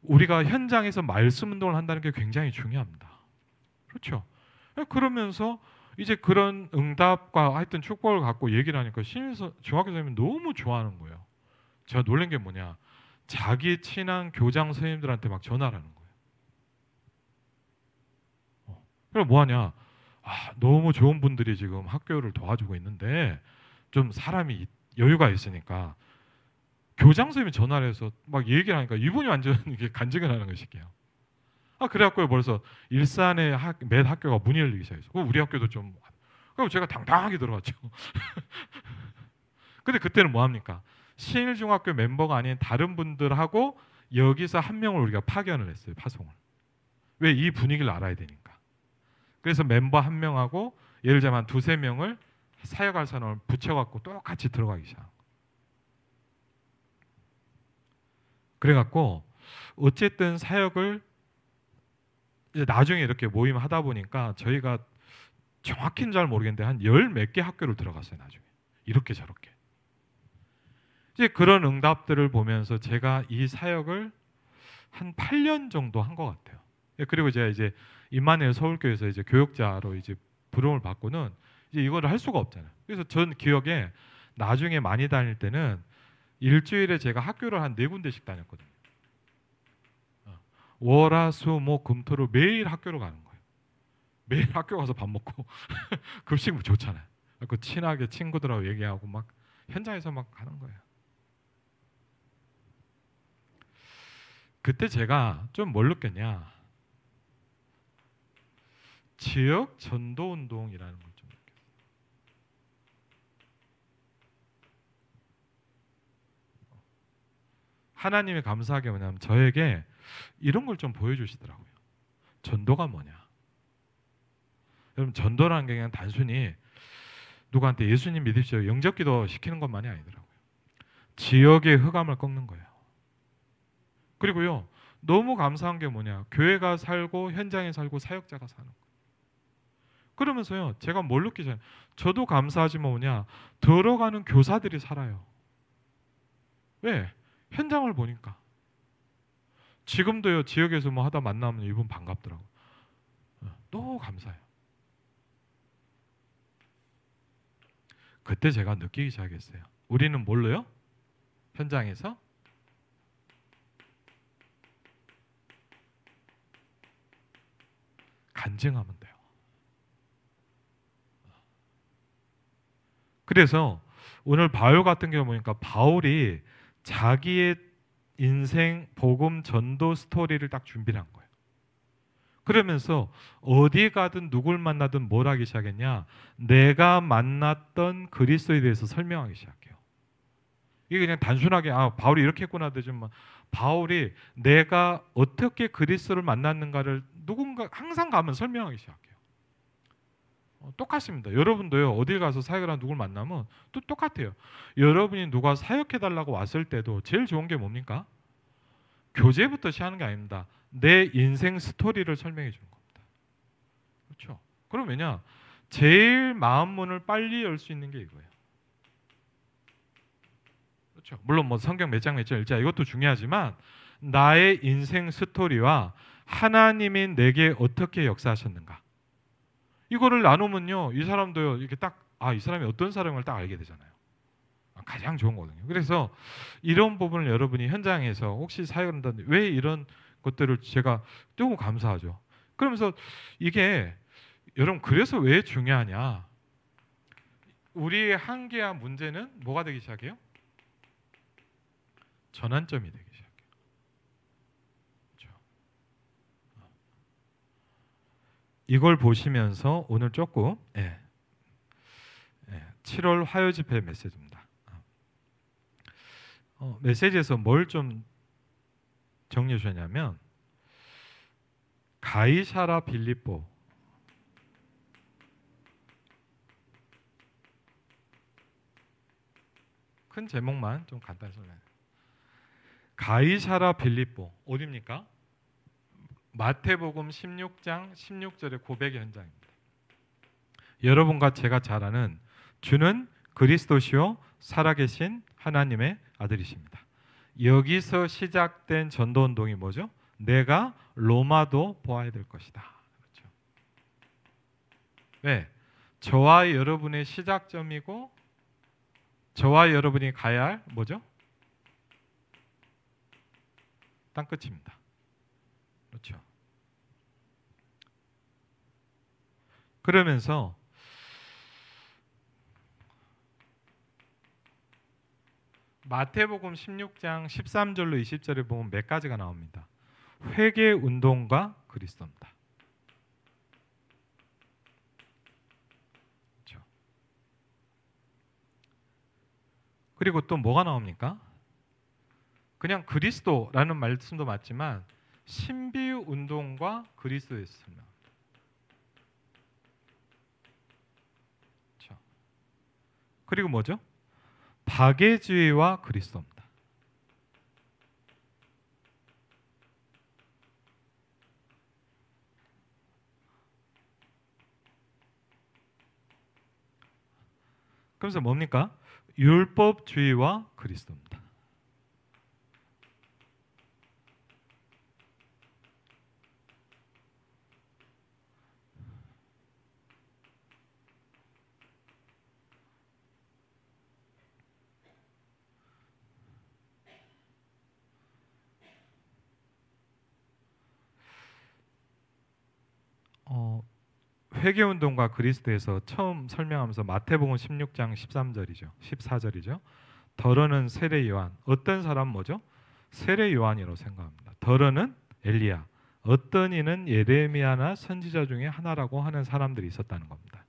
우리가 현장에서 말씀 운동을 한다는 게 굉장히 중요합니다. 그렇죠. 그러면서 이제 그런 응답과 하여튼 축복을 갖고 얘기를 하니까 중학교 선생님이 너무 좋아하는 거예요. 제가 놀란 게 뭐냐, 자기 친한 교장 선생님들한테 막 전화를 하는 거예요. 그럼 뭐하냐, 너무 좋은 분들이 지금 학교를 도와주고 있는데 좀 사람이 여유가 있으니까 교장 선생님이 전화를 해서 막 얘기를 하니까 이분이 완전 이게 간증을 하는 것이게요. 그래갖고 벌써 일산의 몇 학교가 문이 열리기 시작했어요. 그럼 우리 학교도 좀, 그럼 제가 당당하게 들어갔죠. 근데 그때는 뭐 합니까? 신일중학교 멤버가 아닌 다른 분들하고 여기서 한 명을 우리가 파견을 했어요. 파송을. 왜? 이 분위기를 알아야 되니까. 그래서 멤버 한 명하고 예를 들자면 한 두세 명을 사역할 사람을 붙여갖고 똑같이 들어가기 시작. 그래갖고 어쨌든 사역을 이제 나중에 이렇게 모임 하다 보니까 저희가 정확히는 잘 모르겠는데 한 열 몇 개 학교를 들어갔어요. 나중에 이렇게 저렇게. 이제 그런 응답들을 보면서 제가 이 사역을 한 8년 정도 한 것 같아요. 예, 그리고 제가 이제 임마누엘 서울교회에서 이제 교역자로 이제 부름을 받고는 이제 이거를 할 수가 없잖아요. 그래서 전 기억에 나중에 많이 다닐 때는 일주일에 제가 학교를 한 4군데씩 다녔거든요. 월화수목 금토로 매일 학교로 가는 거예요. 매일 학교 가서 밥 먹고 급식 뭐 좋잖아요. 그 친하게 친구들하고 얘기하고 막 현장에서 막 하는 거예요. 그때 제가 좀 뭘 느꼈냐? 지역 전도 운동이라는 걸 좀 느꼈어요. 하나님이 감사하게 뭐냐면 저에게 이런 걸 좀 보여주시더라고요. 전도가 뭐냐? 여러분 전도라는 게 그냥 단순히 누구한테 예수님 믿으시오 영접기도 시키는 것만이 아니더라고요. 지역의 흑암을 꺾는 거예요. 그리고요 너무 감사한 게 뭐냐? 교회가 살고 현장에 살고 사역자가 사는 거예요. 그러면서요 제가 뭘 느끼잖아요. 저도 감사하지만 뭐냐? 들어가는 교사들이 살아요. 왜? 현장을 보니까. 지금도요 지역에서 뭐 하다 만나면 이분 반갑더라고. 너무 감사해요. 그때 제가 느끼기 시작했어요. 우리는 뭘로요? 현장에서 간증하면 돼요. 그래서 오늘 바울 같은 경우 보니까 바울이 자기의 인생 복음 전도 스토리를 딱 준비를 한 거예요. 그러면서 어디 가든 누굴 만나든 뭘 하기 시작했냐? 내가 만났던 그리스도에 대해서 설명하기 시작해요. 이게 그냥 단순하게 바울이 이렇게 했구나 되지만 바울이 내가 어떻게 그리스도를 만났는가를 누군가 항상 가면 설명하기 시작해요. 똑같습니다. 여러분도요 어딜 가서 사역을 하는 누굴 만나면 또 똑같아요. 여러분이 누가 사역해달라고 왔을 때도 제일 좋은 게 뭡니까? 교제부터 시작하는 게 아닙니다. 내 인생 스토리를 설명해 주는 겁니다. 그렇죠? 그럼 왜냐? 제일 마음 문을 빨리 열 수 있는 게 이거예요. 그렇죠? 물론 뭐 성경 몇 장 몇 절 읽자 이것도 중요하지만 나의 인생 스토리와 하나님이 내게 어떻게 역사하셨는가 이거를 나누면요 이 사람도요 이렇게 딱 이 사람이 어떤 사람을 딱 알게 되잖아요. 가장 좋은 거거든요. 그래서 이런 부분을 여러분이 현장에서 혹시 사역을 한다는데 왜 이런 것들을 제가 너무 감사하죠. 그러면서 이게 여러분 그래서 왜 중요하냐? 우리의 한계와 문제는 뭐가 되기 시작해요? 전환점이 되기 시작해요. 그렇죠? 이걸 보시면서 오늘 조금 7월 화요 집회 메시지입니다. 메시지에서 뭘 좀 정리해 주셨냐면 가이사라 빌립보 큰 제목만 좀 간단히 설명해요. 가이사라 빌립보 어디입니까? 마태복음 16장 16절의 고백의 현장입니다. 여러분과 제가 잘 아는 주는 그리스도시요 살아계신 하나님의 아들이십니다. 여기서 시작된 전도운동이 뭐죠? 내가 로마도 보아야 될 것이다. 그렇죠? 왜? 저와 여러분의 시작점이고 저와 여러분이 가야 할 뭐죠? 땅끝입니다. 그렇죠? 그러면서 마태복음 16장 13절로 20절에 보면 몇 가지가 나옵니다. 회개 운동과 그리스도입니다. 그렇죠? 그리고 또 뭐가 나옵니까? 그냥 그리스도라는 말씀도 맞지만 신비 운동과 그리스도의 설명. 그렇죠? 그리고 뭐죠? 박애주의와 그리스도입니다. 그래서 뭡니까? 율법주의와 그리스도입니다. 회개운동과 그리스도에서 처음 설명하면서 마태복음 16장 13절이죠. 14절이죠. 더러는 세례 요한. 어떤 사람 뭐죠? 세례 요한이라고 생각합니다. 더러는 엘리야. 어떤 이는 예레미야나 선지자 중에 하나라고 하는 사람들이 있었다는 겁니다.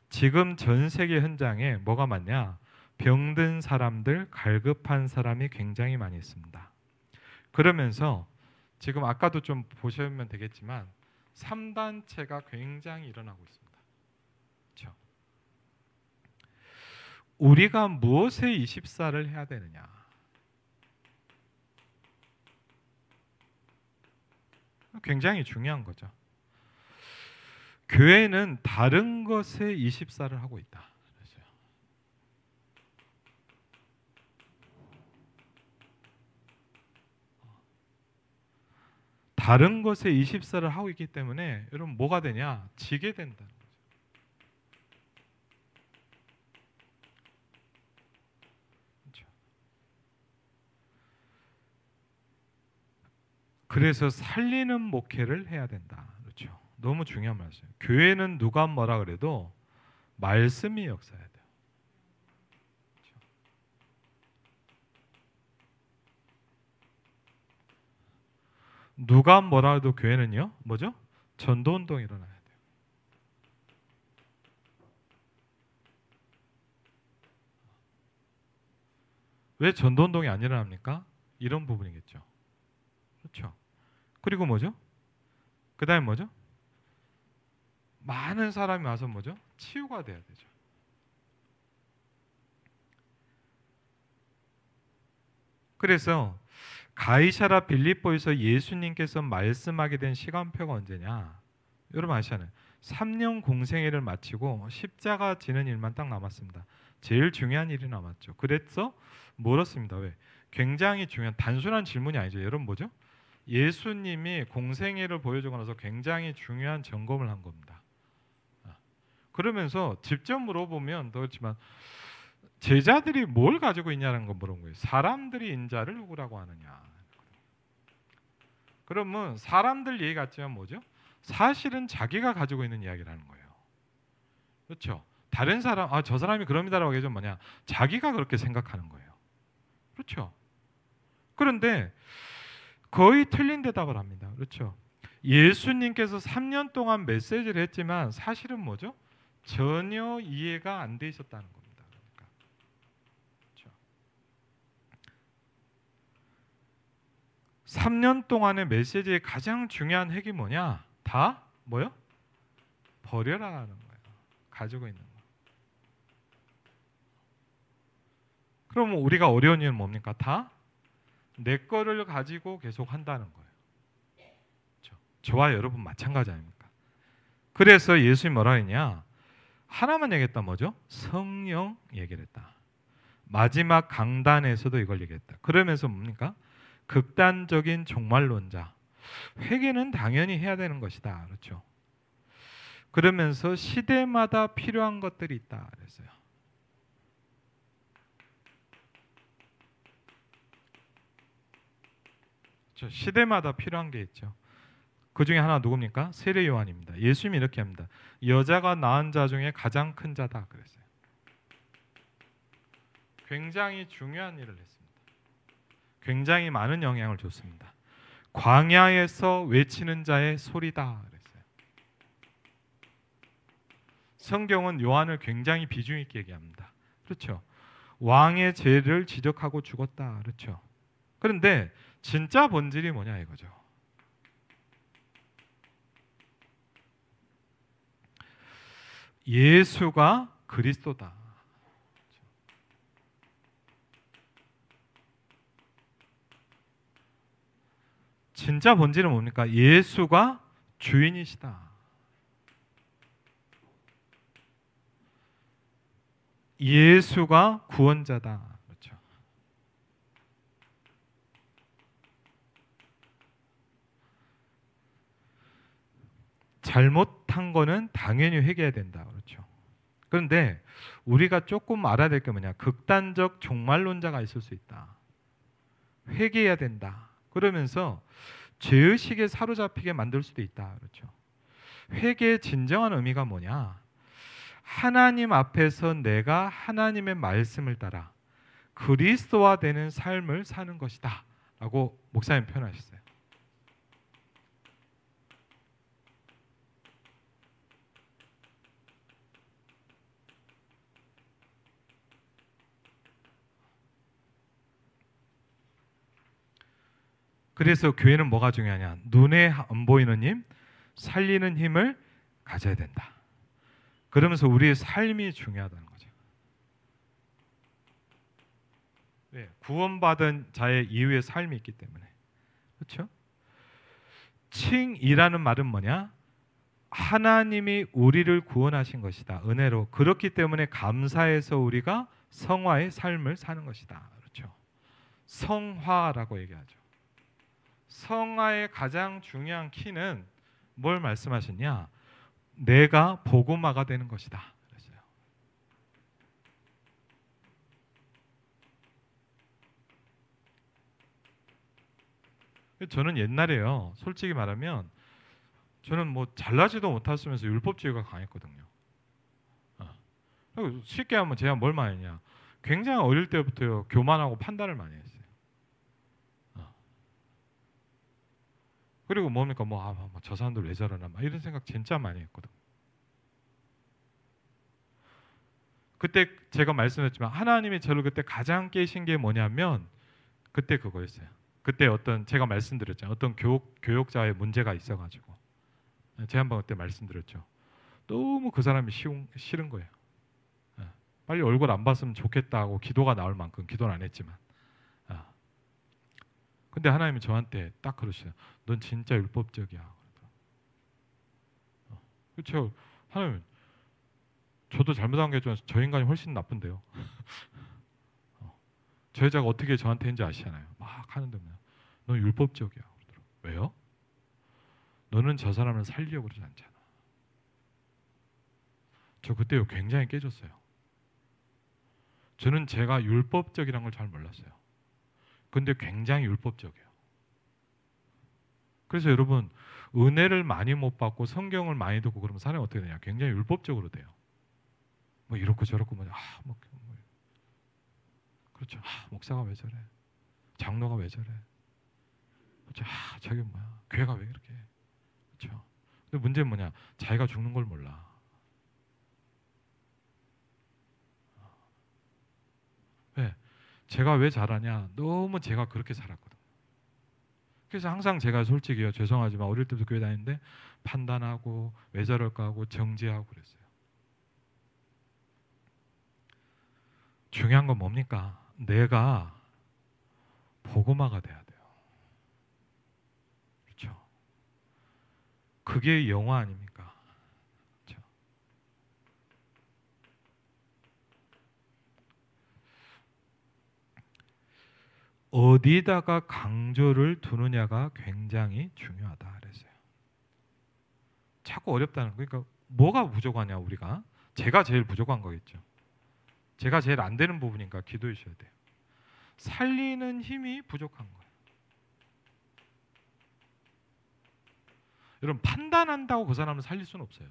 지금 전 세계 현장에 뭐가 많냐? 병든 사람들, 갈급한 사람이 굉장히 많이 있습니다. 그러면서 지금 아까도 좀 보시면 되겠지만 3단체가 굉장히 일어나고 있습니다. 그렇죠? 우리가 무엇에 24를 해야 되느냐? 굉장히 중요한 거죠. 교회는 다른 것에 24를 하고 있다. 다른 것에 24를 하고 있기 때문에 여러분 뭐가 되냐? 지게 된다는 거죠. 그렇죠? 그래서 살리는 목회를 해야 된다. 그렇죠? 너무 중요한 말씀이에요. 교회는 누가 뭐라 그래도 말씀이 역사해야 돼요. 그렇죠? 누가 뭐라 해도 교회는요, 뭐죠? 전도운동이 일어나야 돼요. 왜 전도운동이 안 일어납니까? 이런 부분이겠죠. 그렇죠? 그리고 뭐죠? 그 다음에 뭐죠? 많은 사람이 와서 뭐죠? 치유가 돼야 되죠. 그래서 가이사라 빌립보에서 예수님께서 말씀하게 된 시간표가 언제냐? 여러분 아시잖아요. 3년 공생애를 마치고 십자가 지는 일만 딱 남았습니다. 제일 중요한 일이 남았죠. 그래서 멀었습니다. 왜? 굉장히 중요한 단순한 질문이 아니죠. 여러분 뭐죠? 예수님이 공생애를 보여주고 나서 굉장히 중요한 점검을 한 겁니다. 그러면서 직접 물어보면 그렇지만 제자들이 뭘 가지고 있냐는 거 물은 거예요. 사람들이 인자를 누구라고 하느냐. 그러면 사람들 얘기 같지만 뭐죠? 사실은 자기가 가지고 있는 이야기라는 거예요. 그렇죠? 다른 사람, 저 사람이 그럽니다라고 하기 전 뭐냐? 자기가 그렇게 생각하는 거예요. 그렇죠? 그런데 거의 틀린 대답을 합니다. 그렇죠? 예수님께서 3년 동안 메시지를 했지만 사실은 뭐죠? 전혀 이해가 안 돼 있었다는 겁니다. 그러니까. 그렇죠? 3년 동안의 메시지의 가장 중요한 핵이 뭐냐? 다 뭐요? 버려라는 거예요. 가지고 있는 거. 그럼 우리가 어려운 일은 뭡니까? 다 내 거를 가지고 계속 한다는 거예요. 그렇죠? 저와 여러분 마찬가지 아닙니까? 그래서 예수님이 뭐라 했냐? 하나만 얘기했다. 뭐죠? 성령 얘기를 했다. 마지막 강단에서도 이걸 얘기했다. 그러면서 뭡니까? 극단적인 종말론자. 회개는 당연히 해야 되는 것이다. 그렇죠? 그러면서 시대마다 필요한 것들이 있다. 그랬어요. 그렇죠? 시대마다 필요한 게 있죠. 그 중에 하나 누굽니까? 세례 요한입니다. 예수님이 이렇게 합니다. 여자가 낳은 자 중에 가장 큰 자다. 그랬어요. 굉장히 중요한 일을 했습니다. 굉장히 많은 영향을 줬습니다. 광야에서 외치는 자의 소리다. 그랬어요. 성경은 요한을 굉장히 비중 있게 얘기합니다. 그렇죠? 왕의 죄를 지적하고 죽었다. 그렇죠? 그런데 진짜 본질이 뭐냐 이거죠. 예수가 그리스도다. 진짜 본질은 뭡니까? 예수가 주인이시다. 예수가 구원자다. 그렇죠. 잘못한 거는 당연히 회개해야 된다. 그렇죠. 그런데 우리가 조금 알아야 될 게 뭐냐? 극단적 종말론자가 있을 수 있다. 회개해야 된다. 그러면서 죄의식에 사로잡히게 만들 수도 있다. 그렇죠. 회개의 진정한 의미가 뭐냐? 하나님 앞에서 내가 하나님의 말씀을 따라 그리스도화 되는 삶을 사는 것이다 라고 목사님 표현하셨어요. 그래서 교회는 뭐가 중요하냐? 눈에 안 보이는 힘, 살리는 힘을 가져야 된다. 그러면서 우리의 삶이 중요하다는 거죠. 네, 구원받은 자의 이후의 삶이 있기 때문에. 그렇죠? 칭이라는 말은 뭐냐? 하나님이 우리를 구원하신 것이다. 은혜로. 그렇기 때문에 감사해서 우리가 성화의 삶을 사는 것이다. 그렇죠? 성화라고 얘기하죠. 성화의 가장 중요한 키는 뭘 말씀하셨냐? 내가 복음화가 되는 것이다. 그랬어요. 저는 옛날에요. 솔직히 말하면 저는 뭐 잘나지도 못했으면서 율법주의가 강했거든요. 쉽게 하면 제가 뭘 많이 했냐? 굉장히 어릴 때부터요 교만하고 판단을 많이 했어요. 그리고 뭡니까? 저 사람들 왜 저러나 이런 생각 진짜 많이 했거든. 그때 제가 말씀했지만 하나님이 저를 그때 가장 깨신 게 뭐냐면 그때 그거였어요. 그때 어떤 제가 말씀드렸잖아요. 어떤 교육자의 문제가 있어가지고 제가 한번 그때 말씀드렸죠. 너무 그 사람이 싫은 거예요. 빨리 얼굴 안 봤으면 좋겠다고 기도가 나올 만큼 기도는 안 했지만 근데 하나님이 저한테 딱 그러시죠. 넌 진짜 율법적이야. 그렇죠. 하나님, 저도 잘못한 게 좀 저 인간이 훨씬 나쁜데요. 저 여자가 어떻게 저한테 했는지 아시잖아요. 막 하는데 넌 율법적이야. 그러더라고요. 왜요? 너는 저 사람을 살리려고 그러지 않잖아. 저 그때요 굉장히 깨졌어요. 저는 제가 율법적이라는 걸 잘 몰랐어요. 근데 굉장히 율법적이에요. 그래서 여러분 은혜를 많이 못 받고 성경을 많이 듣고 그러면 사람이 어떻게 되냐? 굉장히 율법적으로 돼요. 뭐 이렇고 저렇고 그렇죠. 목사가 왜 저래? 장로가 왜 저래? 그렇죠. 저게 뭐야? 교회가 왜 이렇게? 그렇죠. 근데 문제는 뭐냐? 자기가 죽는 걸 몰라. 왜? 제가 왜 잘하냐? 너무 제가 그렇게 살았거든. 그래서 항상 제가 솔직히요 죄송하지만 어릴 때부터 교회 다니는데 판단하고 왜 저럴까 하고 정죄하고 그랬어요. 중요한 건 뭡니까? 내가 복음화가 돼야 돼요. 그렇죠? 그게 영화 아닙니까? 그렇죠? 어디다가 강조를 두느냐가 굉장히 중요하다 그랬어요. 자꾸 어렵다는 거. 그러니까 뭐가 부족하냐 우리가? 제가 제일 부족한 거겠죠. 제가 제일 안 되는 부분이니까 기도해 주셔야 돼요. 살리는 힘이 부족한 거예요. 여러분 판단한다고 그 사람을 살릴 수는 없어요.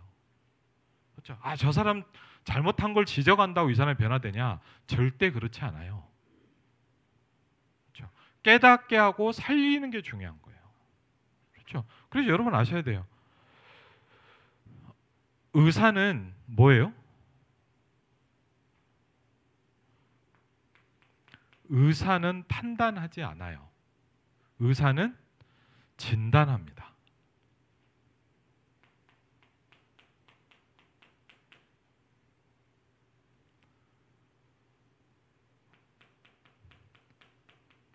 그렇죠? 저 사람 잘못한 걸 지적한다고 이 사람이 변화되냐? 절대 그렇지 않아요. 그렇죠? 깨닫게 하고 살리는 게 중요한 거예요. 그렇죠? 그래서 여러분 아셔야 돼요. 의사는 뭐예요? 의사는 판단하지 않아요. 의사는 진단합니다.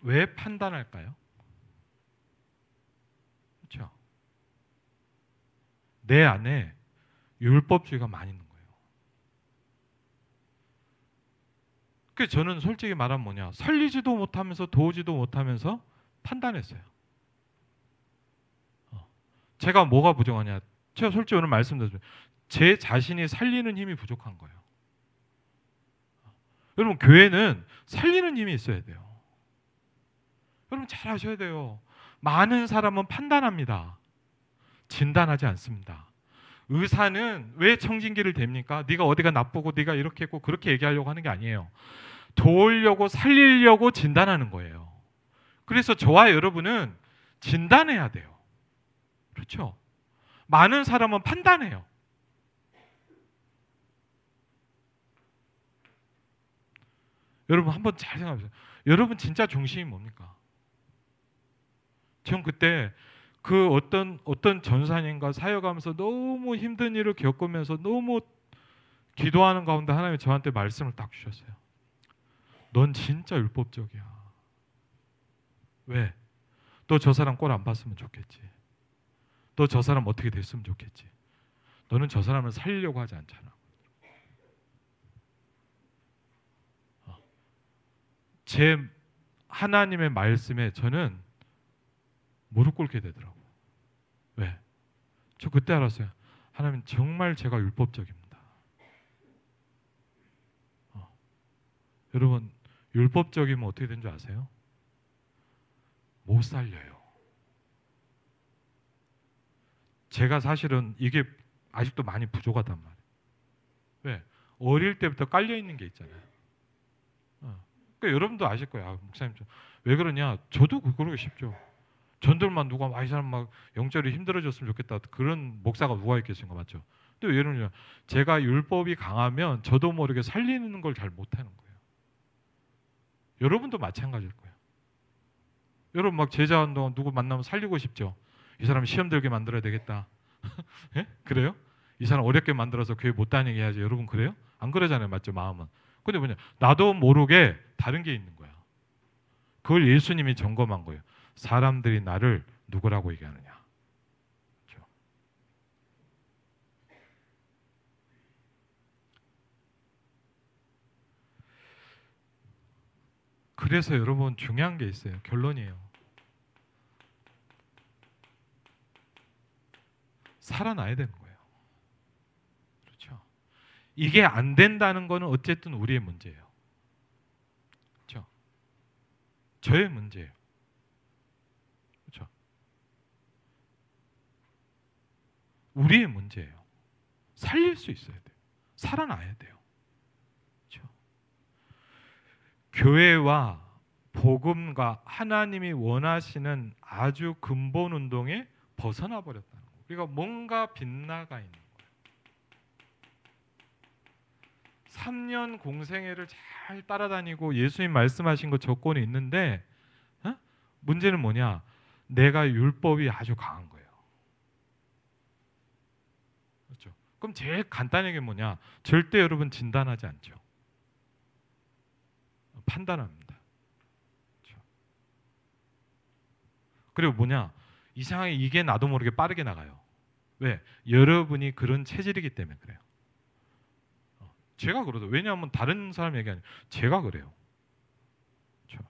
왜 판단할까요? 그렇죠? 내 안에 율법주의가 많이 있는 거예요. 그래서 저는 솔직히 말하면 뭐냐? 살리지도 못하면서 도우지도 못하면서 판단했어요. 제가 뭐가 부족하냐? 제가 솔직히 오늘 말씀드렸죠. 제 자신이 살리는 힘이 부족한 거예요. 여러분 교회는 살리는 힘이 있어야 돼요. 여러분 잘 아셔야 돼요. 많은 사람은 판단합니다. 진단하지 않습니다. 의사는 왜 청진기를 댑니까? 네가 어디가 나쁘고 네가 이렇게 했고 그렇게 얘기하려고 하는 게 아니에요. 도우려고 살리려고 진단하는 거예요. 그래서 저와 여러분은 진단해야 돼요. 그렇죠? 많은 사람은 판단해요. 여러분 한번 잘 생각해보세요. 여러분 진짜 중심이 뭡니까? 전 그때 그 어떤 전사님과 사역하면서 너무 힘든 일을 겪으면서 너무 기도하는 가운데 하나님이 저한테 말씀을 딱 주셨어요. 넌 진짜 율법적이야. 왜? 너 저 사람 꼴 안 봤으면 좋겠지. 너 저 사람 어떻게 됐으면 좋겠지. 너는 저 사람을 살리려고 하지 않잖아. 제 하나님의 말씀에 저는 무릎 꿇게 되더라고요. 왜? 저 그때 알았어요. 하나님 정말 제가 율법적입니다. 여러분 율법적이면 어떻게 된 줄 아세요? 못 살려요. 제가 사실은 이게 아직도 많이 부족하단 말이에요. 왜? 어릴 때부터 깔려 있는 게 있잖아요. 그러니까 여러분도 아실 거예요. 아, 목사님 왜 그러냐? 저도 그러기 쉽죠. 전들만 누가 이 사람 막 영적으로 힘들어졌으면 좋겠다. 그런 목사가 누가 있겠습니까? 맞죠? 또 예를 들면 제가 율법이 강하면 저도 모르게 살리는 걸 잘 못하는 거예요. 여러분도 마찬가지일 거예요. 여러분 막 제자 운동 누구 만나면 살리고 싶죠? 이 사람 시험 들게 만들어야 되겠다. 예? 그래요? 이 사람 어렵게 만들어서 교회 못 다니게 해야지. 여러분 그래요? 안 그러잖아요. 맞죠? 마음은. 근데 뭐냐? 나도 모르게 다른 게 있는 거야. 그걸 예수님이 점검한 거예요. 사람들이 나를 누구라고 얘기하느냐. 그렇죠? 그래서 여러분 중요한 게 있어요. 결론이에요. 살아나야 되는 거예요. 그렇죠? 이게 안 된다는 거는 어쨌든 우리의 문제예요. 그렇죠? 저의 문제예요. 그렇죠? 우리의 문제예요. 살릴 수 있어야 돼요. 살아나야 돼요. 그렇죠? 교회와 복음과 하나님이 원하시는 아주 근본 운동에 벗어나 버렸다는 거예요. 우리가 뭔가 빗나가 있는 거예요. 3년 공생애를 잘 따라다니고 예수님 말씀하신 거 조건이 있는데 문제는 뭐냐? 내가 율법이 아주 강한 거예요. 그렇죠? 그럼 제일 간단하게 뭐냐? 절대 여러분 진단하지 않죠. 판단합니다. 그렇죠? 그리고 뭐냐? 이상하게 이게 나도 모르게 빠르게 나가요. 왜? 여러분이 그런 체질이기 때문에 그래요. 제가 그러죠. 왜냐하면 다른 사람 얘기 아니에요. 제가 그래요. 그렇죠?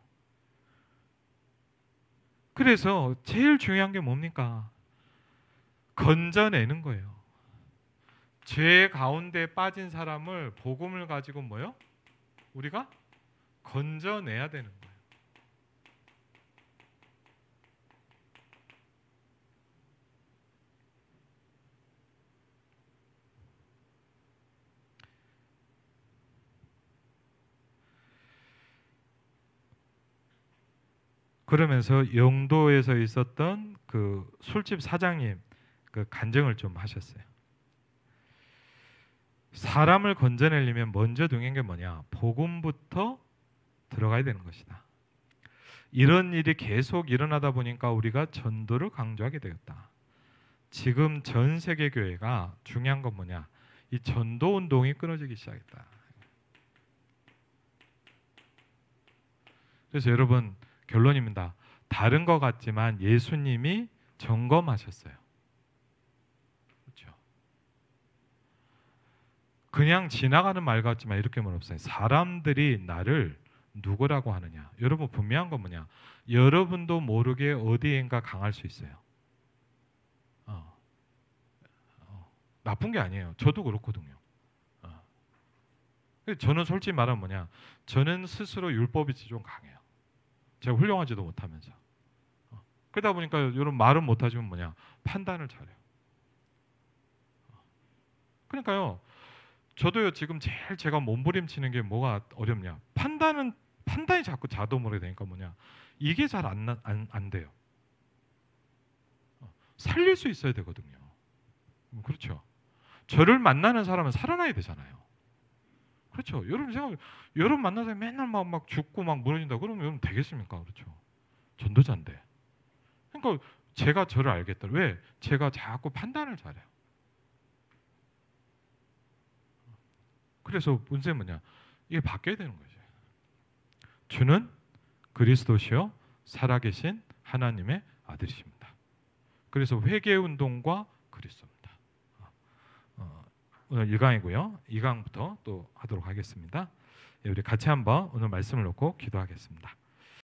그래서 제일 중요한 게 뭡니까? 건져내는 거예요. 죄 가운데 빠진 사람을 복음을 가지고 뭐요? 우리가 건져내야 되는 거예요. 그러면서 영도에서 있었던 그 술집 사장님 그 간증을 좀 하셨어요. 사람을 건져내려면 먼저 중요한 게 뭐냐? 복음부터 들어가야 되는 것이다. 이런 일이 계속 일어나다 보니까 우리가 전도를 강조하게 되었다. 지금 전 세계 교회가 중요한 건 뭐냐? 이 전도 운동이 끊어지기 시작했다. 그래서 여러분 결론입니다. 다른 것 같지만 예수님이 점검하셨어요. 그렇죠? 그냥 지나가는 말 같지만 이렇게 말 없어요. 사람들이 나를 누구라고 하느냐? 여러분 분명한 건 뭐냐? 여러분도 모르게 어디엔가 강할 수 있어요. 나쁜 게 아니에요. 저도 그렇거든요. 저는 솔직히 말하면 뭐냐? 저는 스스로 율법이 좀 강해요. 제가 훌륭하지도 못하면서. 그러다 보니까 이런 말은 못하지만 뭐냐? 판단을 잘해요. 그러니까요. 저도요 지금 제일 제가 몸부림치는 게 뭐가 어렵냐? 판단이 자꾸 자동으로 되니까 뭐냐? 이게 잘 안 돼요. 살릴 수 있어야 되거든요. 그렇죠. 저를 만나는 사람은 살아나야 되잖아요. 그렇죠. 여러분 만나서 맨날 막 죽고 막 무너진다 그러면 여러분 되겠습니까? 그렇죠. 전도자인데. 그러니까 제가 저를 알겠다. 왜? 제가 자꾸 판단을 잘해요. 그래서 문제는 뭐냐? 이게 바뀌어야 되는 거죠. 주는 그리스도시요 살아계신 하나님의 아들이십니다. 그래서 회개 운동과 그리스도입니다. 오늘 1강이고요. 2강부터 또 하도록 하겠습니다. 우리 같이 한번 오늘 말씀을 놓고 기도하겠습니다.